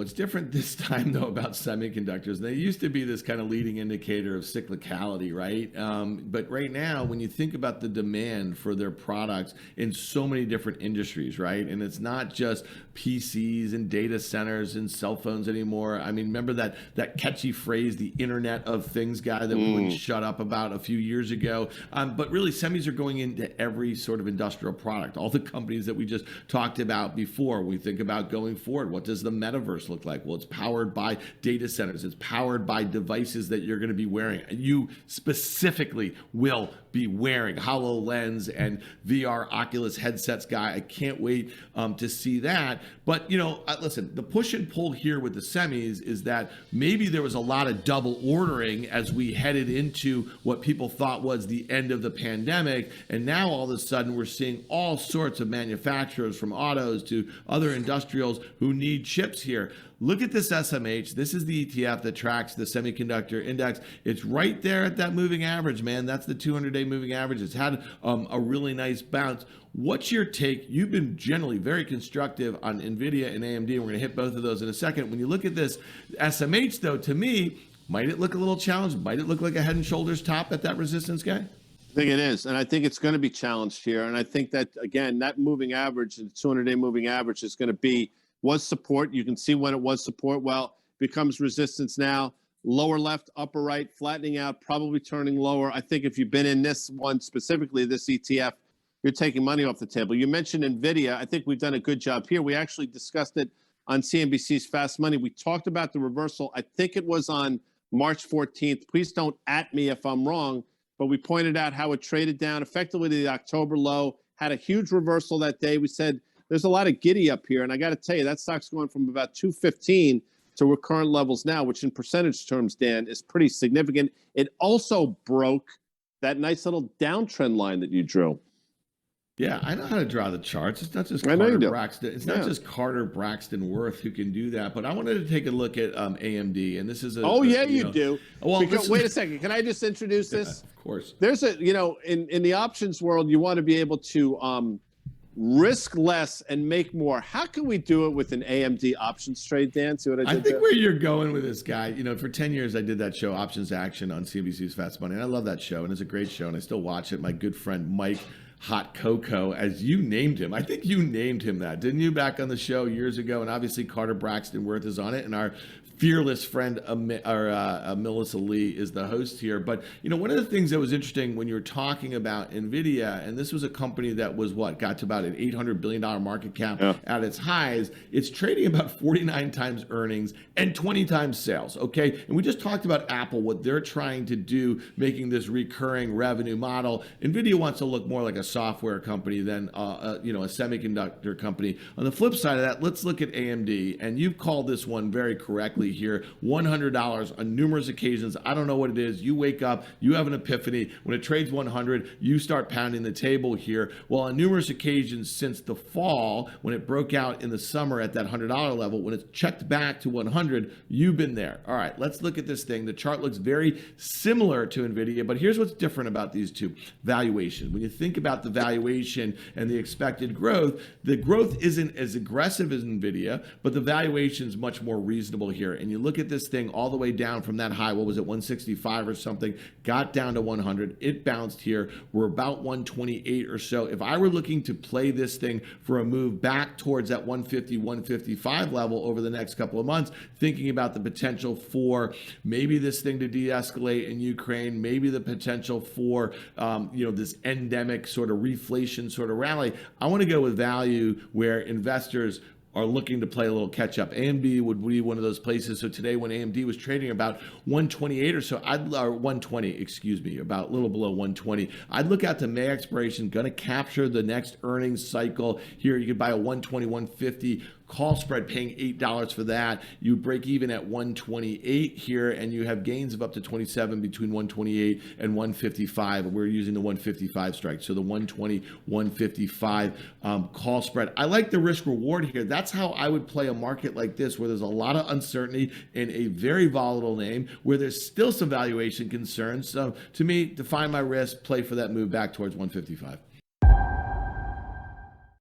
What's different this time, though, about semiconductors, they used to be this kind of leading indicator of cyclicality, right? But right now, when you think about the demand for their products in so many different industries, right? And it's not just PCs and data centers and cell phones anymore. I mean, remember that catchy phrase, the Internet of Things guy that we wouldn't shut up about a few years ago. But really, semis are going into every sort of industrial product. All the companies that we just talked about before, we think about going forward. What does the metaverse look like? Well, it's powered by data centers. It's powered by devices that you're going to be wearing. You specifically will be wearing HoloLens and VR Oculus headsets, guy. I can't wait to see that. But, listen, the push and pull here with the semis is that maybe there was a lot of double ordering as we headed into what people thought was the end of the pandemic. And now all of a sudden we're seeing all sorts of manufacturers, from autos to other industrials, who need chips here. Look at this SMH. This is the ETF that tracks the semiconductor index. It's right there at that moving average, man. That's the 200-day moving average. It's had a really nice bounce. What's your take? You've been generally very constructive on NVIDIA and AMD, and we're going to hit both of those in a second. When you look at this SMH, though, to me, might it look a little challenged? Might it look like a head and shoulders top at that resistance, guy? I think it is, and I think it's going to be challenged here. And I think that, again, that moving average, the 200-day moving average, is going to be was support. You can see when it was support. Well, becomes resistance now. Lower left, upper right, flattening out, probably turning lower. I think if you've been in this one specifically, this ETF, you're taking money off the table. You mentioned NVIDIA. I think we've done a good job here. We actually discussed it on CNBC's Fast Money. We talked about the reversal. I think it was on March 14th. Please don't at me if I'm wrong, but we pointed out how it traded down effectively to the October low, had a huge reversal that day. We said, there's a lot of giddy up here. And I got to tell you, that stock's going from about 215 to where current levels now, which in percentage terms, Dan, is pretty significant. It also broke that nice little downtrend line that you drew. Yeah, I know how to draw the charts. It's not just Carter Braxton. It's not just Carter Braxton Worth who can do that. But I wanted to take a look at AMD, and this is a. Oh yeah, you do. Well, because, wait a second. Can I just introduce this? Of course. There's a in the options world, you want to be able to risk less and make more. How can we do it with an AMD options trade, Dan? See what I did? I think where you're going with this guy, for 10 years I did that show, Options Action, on CNBC's Fast Money, and I love that show, and it's a great show, and I still watch it. My good friend Mike Hot Cocoa, as you named him. I think you named him that, didn't you, back on the show years ago? And obviously Carter Braxton Worth is on it, and our fearless friend Melissa Lee is the host here. But one of the things that was interesting when you were talking about NVIDIA, and this was a company that was got to about an $800 billion market cap at its highs. It's trading about 49 times earnings and 20 times sales. Okay, and we just talked about Apple, what they're trying to do, making this recurring revenue model. NVIDIA wants to look more like a software company than a semiconductor company. On the flip side of that, let's look at AMD, and you've called this one very correctly here. $100 on numerous occasions. I don't know what it is. You wake up, you have an epiphany. When it trades 100, you start pounding the table here. Well, on numerous occasions since the fall, when it broke out in the summer at that $100 level, when it's checked back to 100, you've been there. All right, let's look at this thing. The chart looks very similar to NVIDIA, but here's what's different about these two. Valuation. When you think about the valuation and the expected growth, the growth isn't as aggressive as NVIDIA, but the valuation is much more reasonable here. And you look at this thing all the way down from that high, what was it, 165 or something, got down to 100. It bounced here. We're about 128 or so. If I were looking to play this thing for a move back towards that 150, 155 level over the next couple of months, thinking about the potential for maybe this thing to de-escalate in Ukraine, maybe the potential for this endemic sort of reflation sort of rally, I want to go with value where investors are looking to play a little catch up. AMD would be one of those places. So today when AMD was trading about 128 or so, or 120, excuse me, about a little below 120, I'd look out to May expiration, going to capture the next earnings cycle here. You could buy a 120, 150 call spread, paying $8 for that. You break even at 128 here, and you have gains of up to 27 between 128 and 155. We're using the 155 strike, so the 120, 155 call spread. I like the risk reward here. That's how I would play a market like this, where there's a lot of uncertainty in a very volatile name, where there's still some valuation concerns. So to me, define my risk, play for that move back towards 155.